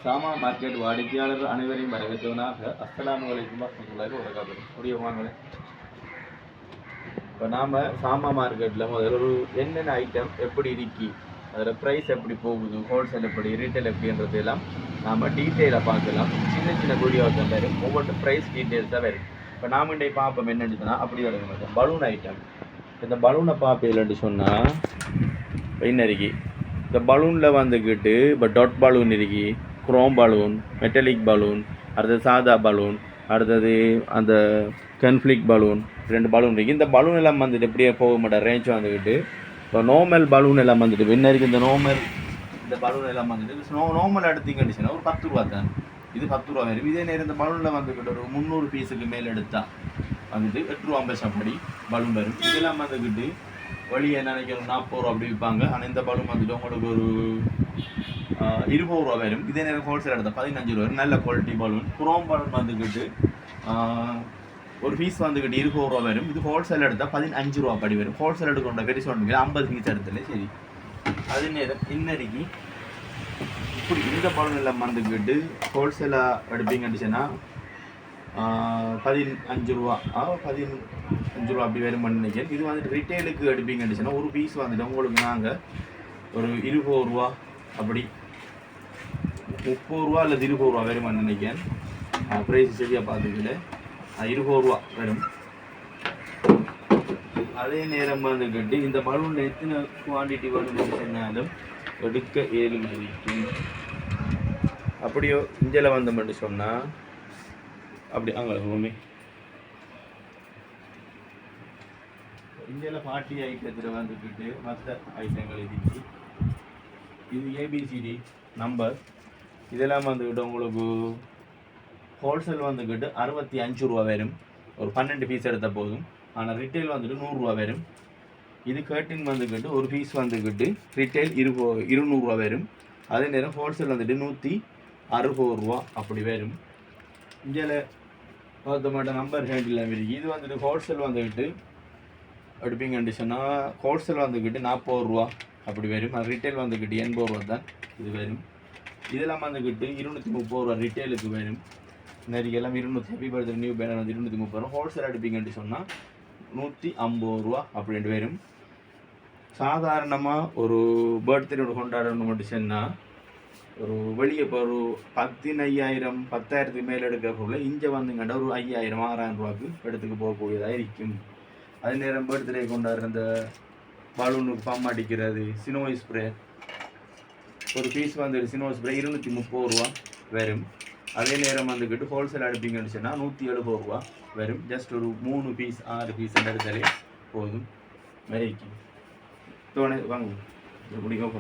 சாமா market வாடிக்கையாளர் அனைவரையும் வரவேற்றவனாக அஸ்ஸலாமு அலைக்கும் வரஹ்மத்துல்லாஹி வபரகாத்துஹு. முடிய வாங்களேன். இப்போ நாம் சாமா மார்க்கெட்டில் முதல்ல ஒரு என்னென்ன ஐட்டம் எப்படி இருக்கி, அதில் ப்ரைஸ் எப்படி போகுது, ஹோல்சேல் எப்படி, ரீட்டைல் எப்படின்றது எல்லாம் நாம் டீட்டெயிலாக பார்க்கலாம். சின்ன சின்ன வீடியோஸ் தான் வரும், ஒவ்வொரு ப்ரைஸ் டீட்டெயில்ஸ் தான் வரும். இப்போ நாம் இன்றைக்கு பார்ப்போம் என்னென்னு சொன்னால் அப்படி வருங்க மாட்டோம் பலூன் ஐட்டம். இந்த பலூனை பார்ப்பேன்னு சொன்னால் என்ன இருக்கி, இந்த பலூனில் வந்துக்கிட்டு இப்போ டாட் பலூன் இருக்கி, குரோம் பலூன், மெட்டலிக் பலூன், அடுத்தது சாதா பலூன், அடுத்தது அந்த கன்ஃப்ளிக் பலூன், 2 பலூன் இருக்குது. இந்த பலூன் எல்லாம் வந்துட்டு எப்படியே போக மாட்டேன் ரேஞ்ச் வந்துக்கிட்டு. இப்போ நார்மல் பலூன் எல்லாம் வந்துட்டு பின்னருக்கு இந்த பலூன் எல்லாம் வந்துட்டு நார்மல் எடுத்தீங்கன்னு ஒரு 10 ரூபா தான். இது 10 ரூபா வரும். இதே நேரம் இந்த பலூனில் வந்துக்கிட்டு ஒரு 300 பீஸுக்கு மேலே எடுத்தால் வந்துட்டு 8 ரூபா 50 படி பலூன் வரும். இதெல்லாம் வந்துக்கிட்டு வழியை நினைக்கிறோம் 40 ரூபா அப்படி விற்பாங்க. ஆனால் இந்த பலூன் வந்துட்டு உங்களுக்கு ஒரு 20 ரூபா வரும். இதே நேரம் ஹோல்சேல் எடுத்தால் 15 ரூபா வரும். நல்ல குவாலிட்டி பலூன். குரோம் பலூன் வந்துக்கிட்டு ஒரு பீஸ் வந்துக்கிட்டு 20 ரூபா வரும். இது ஹோல்சேல் எடுத்தால் 15 ரூபா படி வரும். ஹோல்சேல் எடுக்கிற பெரிய சொல்லுங்க 50 பீஸ் எடுத்தாலே சரி. அதே நேரம் இன்னைக்கு இப்படி இந்த பலூன் எல்லாம் வந்துக்கிட்டு ஹோல்சேலாக எடுப்பீங்கன்னு சொன்னால் 15 ரூபா 15 ரூபா அப்படி வரும் நினைக்கிறேன். இது வந்துட்டு ரீட்டைலுக்கு எடுப்பீங்கன்னு சொன்னால் ஒரு பீஸ் வந்துட்டு உங்களுக்கு நாங்கள் ஒரு 20 ரூபா அப்படி 30 ரூபா அல்லது 20 ரூபா வரும் நினைக்கிறேன். ப்ரைஸ் சரியாக பார்த்துக்கிட்டு 20 ரூபா வரும். அதே நேரம் வந்துக்கிட்டு இந்த பலூனில் எத்தனை குவான்டிட்டி வரும்னு சொன்னாலும் எடுக்க 7 மணிக்கு அப்படியோ இஞ்சில் வந்த மட்டும் சொன்னால் அப்படி அங்கே பூமி இந்தியாவில் 40 ஐட்டத்தில் வந்துக்கிட்டு மற்ற ஐட்டங்கள் இருக்கு. இது ஏபிசிடி நம்பர். இதெல்லாம் வந்துக்கிட்டு உங்களுக்கு ஹோல்சேல் வந்துக்கிட்டு 65 ரூபா வரும். ஒரு 12 பீஸ் எடுத்த போதும். ஆனால் ரிட்டைல் வந்துட்டு 100 ரூபா வரும். இது கர்ட்டின் வந்துக்கிட்டு ஒரு பீஸ் வந்துக்கிட்டு ரிட்டைல் 200 ரூபா வரும். அதே நேரம் ஹோல்சேல் வந்துட்டு 160 ரூபா அப்படி வரும். இந்தியாவில் பார்த்த மாட்டேன் நம்பர் ஹேண்டில் இருக்கு. இது வந்துட்டு ஹோல்சேல் வந்துக்கிட்டு எடுப்பீங்கன்னு சொன்னால் ஹோல்சேல் வந்துக்கிட்டு 40 ரூபா அப்படி வரும். ரிட்டைல் வந்துக்கிட்டு 80 ரூபா தான் இது வரும். இதெல்லாம் வந்துக்கிட்டு 230 ரூபா ரிட்டைலுக்கு வரும். நிறைய எல்லாம் 200 ஹெவி பர்த்டே நியூ பேனர் வந்து 230 ரூபா. ஹோல்சேல் எடுப்பீங்கன்னு சொன்னால் 150 ரூபா அப்படின்ட்டு வரும். சாதாரணமாக ஒரு பர்த்டே கொண்டாடணும் மட்டும் சொன்னால் ஒரு வெளியே இப்போ ஒரு 15,000 10,000க்கு மேலே எடுக்கிற பொருள் இங்கே வந்துங்கண்டா ஒரு 5,000 6,000 ரூபாய்க்கு எடுத்துக்கு போகக்கூடியதாக இருக்கும். அதே நேரம் பர்த்டே கொண்டாடுற இந்த பலூனுக்கு பம்ப் அடிக்கிறது சினோ ஸ்ப்ரே ஒரு பீஸ் வந்துட்டு சினோ ஸ்ப்ரே 230 ரூபா வரும். அதே நேரம் வந்துக்கிட்டு ஹோல்சேல் எடுப்பீங்கன்னு சொன்னால் 170 ரூபா வரும். ஜஸ்ட் ஒரு 3 பீஸ் 6 பீஸ் எடுத்தாலே போதும். வரைக்கும் வாங்க முடியும்.